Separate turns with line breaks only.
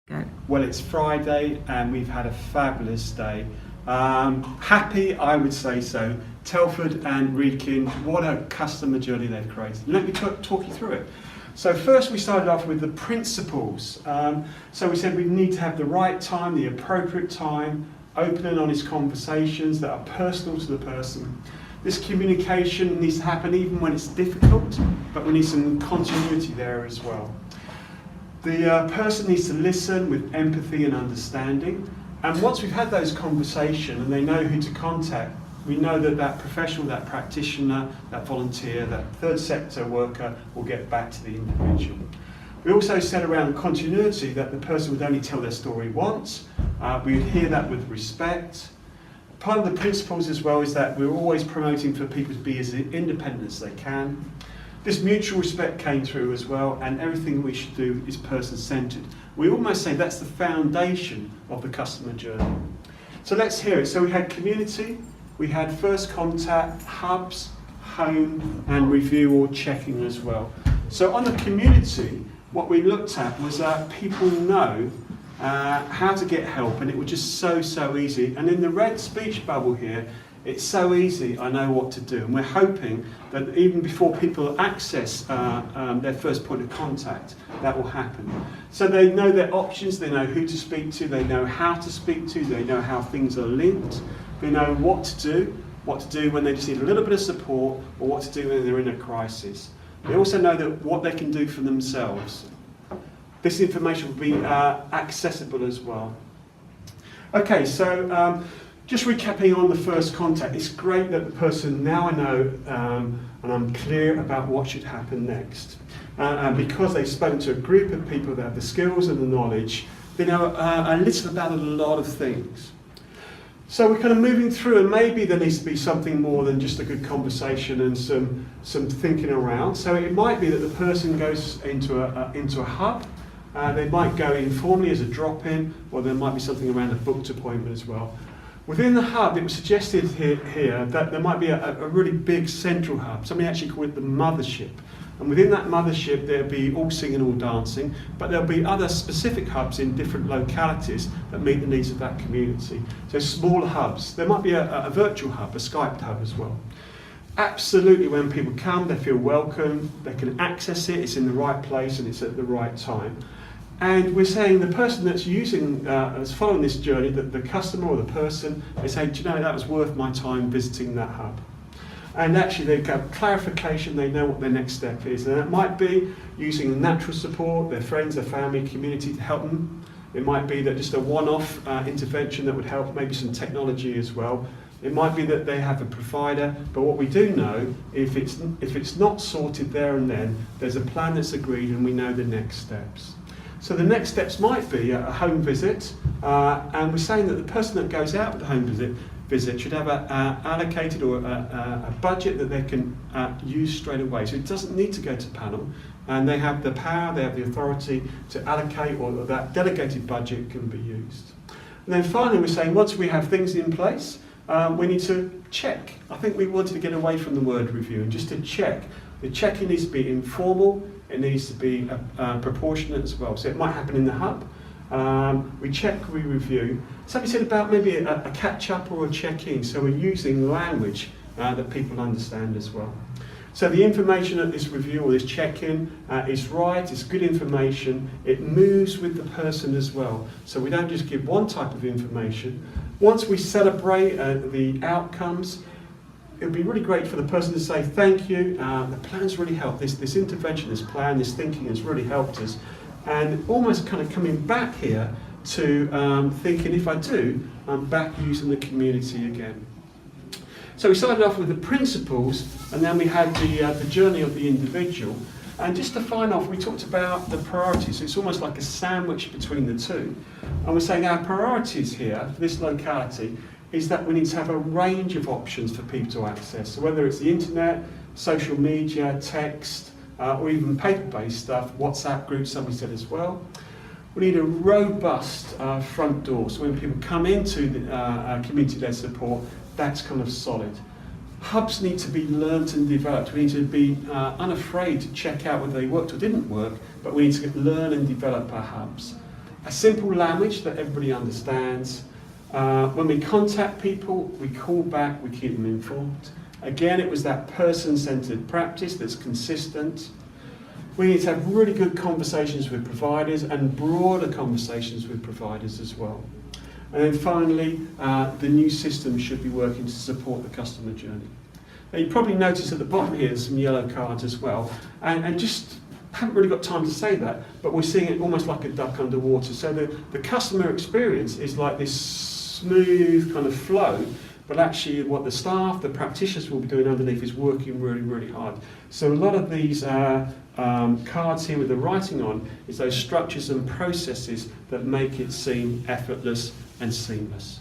Go.
Well, it's Friday and we've had a fabulous day. Happy, I would say so. Telford and Wrekin, what a customer journey they've created. Let me talk you through it. So first we started off with the principles. So we said we need to have the right time, the appropriate time, open and honest conversations that are personal to the person. This communication needs to happen even when it's difficult, but we need some continuity there as well. The person needs to listen with empathy and understanding. And once we've had those conversations and they know who to contact, we know that that professional, that practitioner, that volunteer, that third sector worker will get back to the individual. We also said around continuity that the person would only tell their story once. We would hear that with respect. Part of the principles as well is that we're always promoting for people to be as independent as they can. This mutual respect came through as well, and everything we should do is person-centred. We almost say that's the foundation of the customer journey. So let's hear it. So we had community, we had first contact, hubs, home, and review or checking as well. So on the community, what we looked at was that people know how to get help, and it was just so easy. And in the red speech bubble here, it's so easy, I know what to do. And we're hoping that even before people access their first point of contact, that will happen. So they know their options, they know who to speak to, they know how to speak to, they know how things are linked, they know what to do when they just need a little bit of support, or what to do when they're in a crisis. They also know that what they can do for themselves. This information will be accessible as well. Okay, so just recapping on the first contact, it's great that the person, now I know and I'm clear about what should happen next. And because they've spoken to a group of people that have the skills and the knowledge, they know a little about a lot of things. So we're kind of moving through, and maybe there needs to be something more than just a good conversation and some thinking around. So it might be that the person goes into a hub. They might go informally as a drop-in, or there might be something around a booked appointment as well. Within the hub, it was suggested here that there might be a really big central hub. Somebody actually called it the mothership. And within that mothership, there'll be all singing, all dancing, but there'll be other specific hubs in different localities that meet the needs of that community. So smaller hubs. There might be a virtual hub, a Skyped hub as well. Absolutely, when people come, they feel welcome, they can access it, it's in the right place and it's at the right time. And we're saying the person that's that's following this journey, that the customer or the person, they say, do you know, that was worth my time visiting that hub. And actually they've got clarification, they know what their next step is. And that might be using natural support, their friends, their family, community to help them. It might be that just a one-off intervention that would help, maybe some technology as well. It might be that they have a provider, but what we do know, if it's not sorted there and then, there's a plan that's agreed and we know the next steps. So the next steps might be a home visit, and we're saying that the person that goes out with the home visit should have a allocated or a budget that they can use straight away. So it doesn't need to go to panel, and they have the power, they have the authority to allocate, or that delegated budget can be used. And then finally we're saying once we have things in place, we need to check. I think we wanted to get away from the word review and just to check. The checking needs to be informal, it needs to be proportionate as well. So it might happen in the hub. We check, we review. Somebody said about maybe a catch-up or a check-in, so we're using language that people understand as well. So the information at this review or this check-in is right, it's good information, it moves with the person as well. So we don't just give one type of information. Once we celebrate the outcomes, it would be really great for the person to say, thank you, the plan's really helped, this intervention, this plan, this thinking has really helped us. And almost kind of coming back here to thinking, if I do, I'm back using the community again. So we started off with the principles, and then we had the journey of the individual. And just to finish off, we talked about the priorities. It's almost like a sandwich between the two. And we're saying our priorities here, for this locality, is that we need to have a range of options for people to access. So whether it's the internet, social media, text, or even paper-based stuff, WhatsApp groups, somebody said as well. We need a robust front door, so when people come into the community-led support, that's kind of solid. Hubs need to be learnt and developed. We need to be unafraid to check out whether they worked or didn't work, but we need to learn and develop our hubs. A simple language that everybody understands. When we contact people, we call back, we keep them informed. Again, it was that person-centered practice that's consistent. We need to have really good conversations with providers and broader conversations with providers as well. And then finally, the new system should be working to support the customer journey. Now, you probably notice at the bottom here there's some yellow cards as well, and just haven't really got time to say that, but we're seeing it almost like a duck underwater. So the customer experience is like this smooth kind of flow, but actually what the staff, the practitioners will be doing underneath is working really, really hard. So a lot of these cards here with the writing on is those structures and processes that make it seem effortless and seamless.